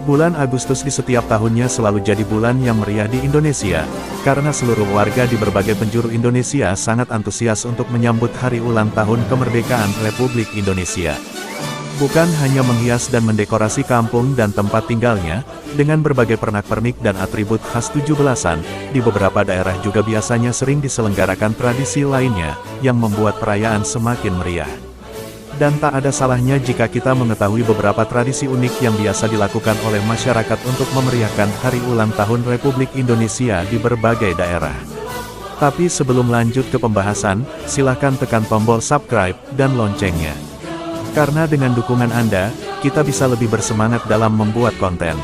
Bulan Agustus di setiap tahunnya selalu jadi bulan yang meriah di Indonesia, karena seluruh warga di berbagai penjuru Indonesia sangat antusias untuk menyambut hari ulang tahun kemerdekaan Republik Indonesia. Bukan hanya menghias dan mendekorasi kampung dan tempat tinggalnya, dengan berbagai pernak-pernik dan atribut khas 17-an, di beberapa daerah juga biasanya sering diselenggarakan tradisi lainnya, yang membuat perayaan semakin meriah. Dan tak ada salahnya jika kita mengetahui beberapa tradisi unik yang biasa dilakukan oleh masyarakat untuk memeriahkan hari ulang tahun Republik Indonesia di berbagai daerah. Tapi sebelum lanjut ke pembahasan, silahkan tekan tombol subscribe dan loncengnya. Karena dengan dukungan Anda, kita bisa lebih bersemangat dalam membuat konten.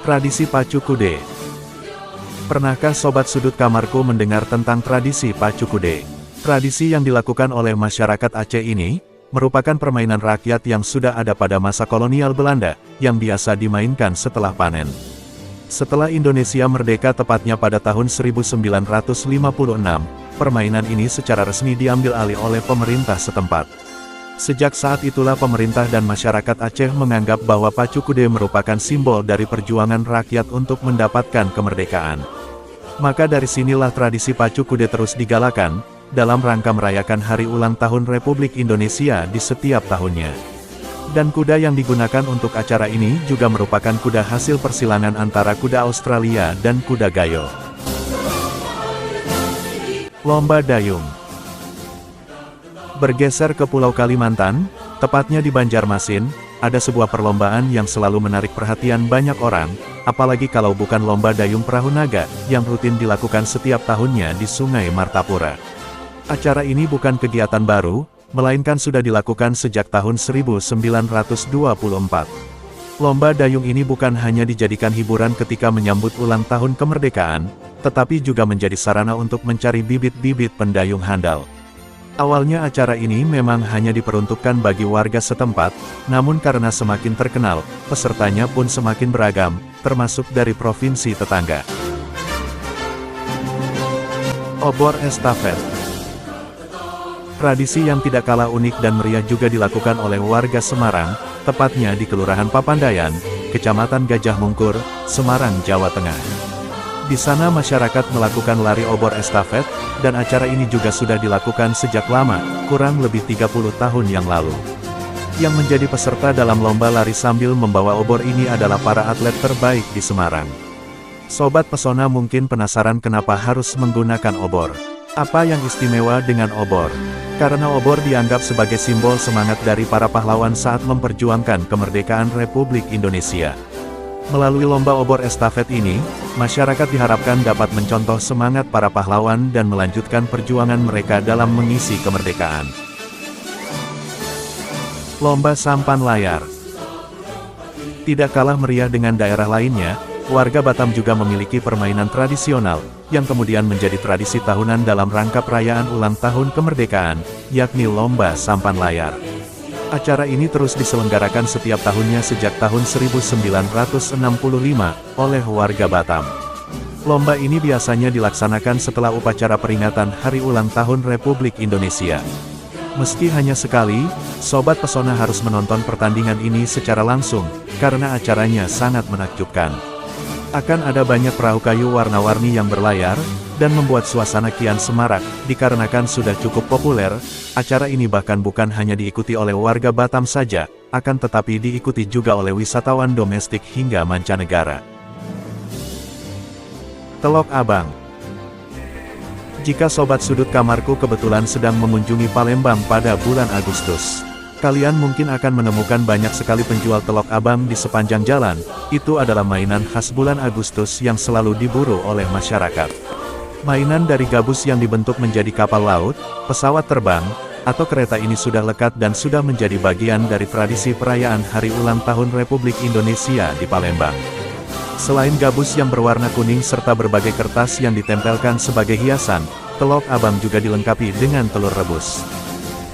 Tradisi Pacu Kude. Pernahkah Sobat Sudut Kamarku mendengar tentang tradisi Pacu Kude? Tradisi yang dilakukan oleh masyarakat Aceh ini, merupakan permainan rakyat yang sudah ada pada masa kolonial Belanda, yang biasa dimainkan setelah panen. Setelah Indonesia merdeka tepatnya pada tahun 1956, permainan ini secara resmi diambil alih oleh pemerintah setempat. Sejak saat itulah pemerintah dan masyarakat Aceh menganggap bahwa Pacu Kude merupakan simbol dari perjuangan rakyat untuk mendapatkan kemerdekaan. Maka dari sinilah tradisi Pacu Kude terus digalakan, dalam rangka merayakan hari ulang tahun Republik Indonesia di setiap tahunnya. Dan kuda yang digunakan untuk acara ini juga merupakan kuda hasil persilangan antara kuda Australia dan kuda Gayo. Lomba Dayung. Bergeser ke Pulau Kalimantan, tepatnya di Banjarmasin, ada sebuah perlombaan yang selalu menarik perhatian banyak orang, apalagi kalau bukan lomba dayung perahu naga, yang rutin dilakukan setiap tahunnya di Sungai Martapura. Acara ini bukan kegiatan baru, melainkan sudah dilakukan sejak tahun 1924. Lomba dayung ini bukan hanya dijadikan hiburan ketika menyambut ulang tahun kemerdekaan, tetapi juga menjadi sarana untuk mencari bibit-bibit pendayung handal. Awalnya acara ini memang hanya diperuntukkan bagi warga setempat, namun karena semakin terkenal, pesertanya pun semakin beragam, termasuk dari provinsi tetangga. Obor Estafet. Tradisi yang tidak kalah unik dan meriah juga dilakukan oleh warga Semarang, tepatnya di Kelurahan Papandayan, Kecamatan Gajah Mungkur, Semarang, Jawa Tengah. Di sana masyarakat melakukan lari obor estafet, dan acara ini juga sudah dilakukan sejak lama, kurang lebih 30 tahun yang lalu. Yang menjadi peserta dalam lomba lari sambil membawa obor ini adalah para atlet terbaik di Semarang. Sobat Pesona mungkin penasaran kenapa harus menggunakan obor. Apa yang istimewa dengan obor? Karena obor dianggap sebagai simbol semangat dari para pahlawan saat memperjuangkan kemerdekaan Republik Indonesia. Melalui lomba obor estafet ini, masyarakat diharapkan dapat mencontoh semangat para pahlawan dan melanjutkan perjuangan mereka dalam mengisi kemerdekaan. Lomba Sampan Layar. Tidak kalah meriah dengan daerah lainnya, warga Batam juga memiliki permainan tradisional, yang kemudian menjadi tradisi tahunan dalam rangka perayaan ulang tahun kemerdekaan, yakni Lomba Sampan Layar. Acara ini terus diselenggarakan setiap tahunnya sejak tahun 1965, oleh warga Batam. Lomba ini biasanya dilaksanakan setelah upacara peringatan Hari Ulang Tahun Republik Indonesia. Meski hanya sekali, Sobat Pesona harus menonton pertandingan ini secara langsung, karena acaranya sangat menakjubkan. Akan ada banyak perahu kayu warna-warni yang berlayar, dan membuat suasana kian semarak, dikarenakan sudah cukup populer, acara ini bahkan bukan hanya diikuti oleh warga Batam saja, akan tetapi diikuti juga oleh wisatawan domestik hingga mancanegara. Telok Abang. Jika Sobat Sudut Kamarku kebetulan sedang mengunjungi Palembang pada bulan Agustus, kalian mungkin akan menemukan banyak sekali penjual telok abang di sepanjang jalan. Itu adalah mainan khas bulan Agustus yang selalu diburu oleh masyarakat. Mainan dari gabus yang dibentuk menjadi kapal laut, pesawat terbang, atau kereta ini sudah lekat dan sudah menjadi bagian dari tradisi perayaan Hari Ulang Tahun Republik Indonesia di Palembang. Selain gabus yang berwarna kuning serta berbagai kertas yang ditempelkan sebagai hiasan, telok abang juga dilengkapi dengan telur rebus.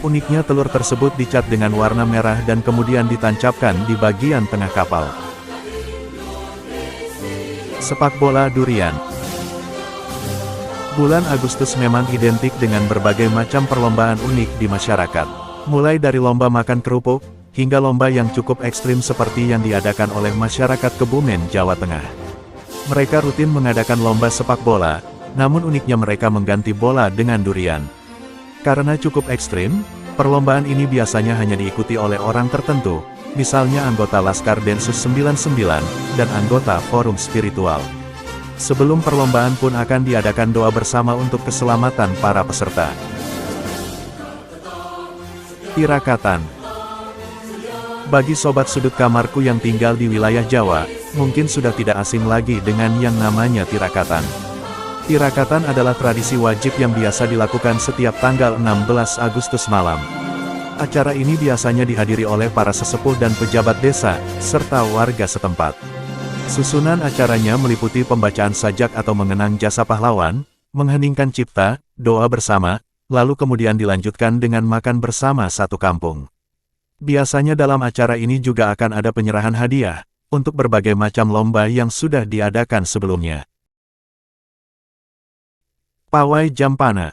Uniknya telur tersebut dicat dengan warna merah dan kemudian ditancapkan di bagian tengah kapal. Sepak bola durian. Bulan Agustus memang identik dengan berbagai macam perlombaan unik di masyarakat. Mulai dari lomba makan kerupuk, hingga lomba yang cukup ekstrim seperti yang diadakan oleh masyarakat Kebumen, Jawa Tengah. Mereka rutin mengadakan lomba sepak bola, namun uniknya mereka mengganti bola dengan durian. Karena cukup ekstrim, perlombaan ini biasanya hanya diikuti oleh orang tertentu, misalnya anggota Laskar Densus 99, dan anggota Forum Spiritual. Sebelum perlombaan pun akan diadakan doa bersama untuk keselamatan para peserta. Tirakatan. Bagi sobat sudut kamarku yang tinggal di wilayah Jawa, mungkin sudah tidak asing lagi dengan yang namanya tirakatan. Tirakatan adalah tradisi wajib yang biasa dilakukan setiap tanggal 16 Agustus malam. Acara ini biasanya dihadiri oleh para sesepuh dan pejabat desa, serta warga setempat. Susunan acaranya meliputi pembacaan sajak atau mengenang jasa pahlawan, mengheningkan cipta, doa bersama, lalu kemudian dilanjutkan dengan makan bersama satu kampung. Biasanya dalam acara ini juga akan ada penyerahan hadiah, untuk berbagai macam lomba yang sudah diadakan sebelumnya. Pawai Jampana.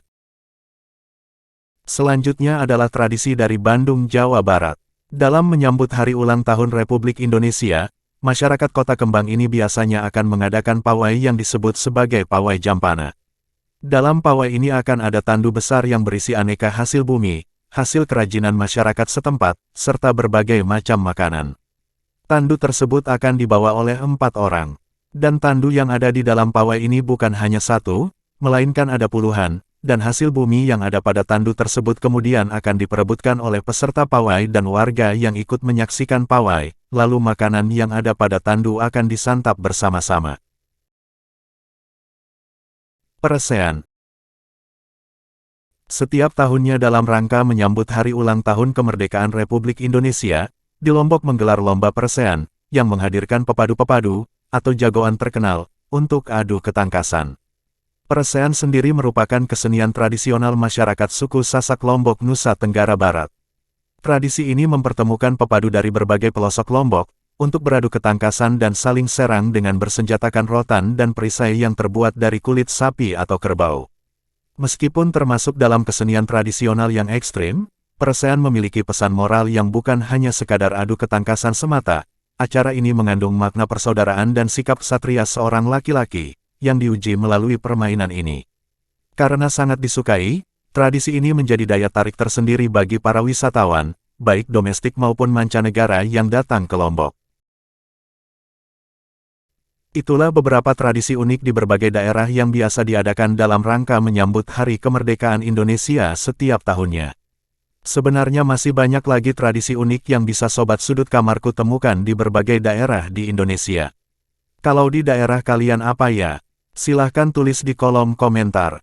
Selanjutnya adalah tradisi dari Bandung, Jawa Barat. Dalam menyambut hari ulang tahun Republik Indonesia, masyarakat Kota Kembang ini biasanya akan mengadakan pawai yang disebut sebagai Pawai Jampana. Dalam pawai ini akan ada tandu besar yang berisi aneka hasil bumi, hasil kerajinan masyarakat setempat, serta berbagai macam makanan. Tandu tersebut akan dibawa oleh 4 orang. Dan tandu yang ada di dalam pawai ini bukan hanya satu, melainkan ada puluhan, dan hasil bumi yang ada pada tandu tersebut kemudian akan diperebutkan oleh peserta pawai dan warga yang ikut menyaksikan pawai, lalu makanan yang ada pada tandu akan disantap bersama-sama. Peresean. Setiap tahunnya dalam rangka menyambut hari ulang tahun kemerdekaan Republik Indonesia, di Lombok menggelar lomba peresean, yang menghadirkan pepadu-pepadu, atau jagoan terkenal, untuk adu ketangkasan. Peresean sendiri merupakan kesenian tradisional masyarakat suku Sasak Lombok, Nusa Tenggara Barat. Tradisi ini mempertemukan pepadu dari berbagai pelosok Lombok, untuk beradu ketangkasan dan saling serang dengan bersenjatakan rotan dan perisai yang terbuat dari kulit sapi atau kerbau. Meskipun termasuk dalam kesenian tradisional yang ekstrim, peresean memiliki pesan moral yang bukan hanya sekadar adu ketangkasan semata. Acara ini mengandung makna persaudaraan dan sikap ksatria seorang laki-laki, yang diuji melalui permainan ini. Karena sangat disukai, tradisi ini menjadi daya tarik tersendiri bagi para wisatawan, baik domestik maupun mancanegara yang datang ke Lombok. Itulah beberapa tradisi unik di berbagai daerah yang biasa diadakan dalam rangka menyambut Hari Kemerdekaan Indonesia setiap tahunnya. Sebenarnya masih banyak lagi tradisi unik yang bisa sobat sudut kamarku temukan di berbagai daerah di Indonesia. Kalau di daerah kalian apa ya? Silahkan tulis di kolom komentar.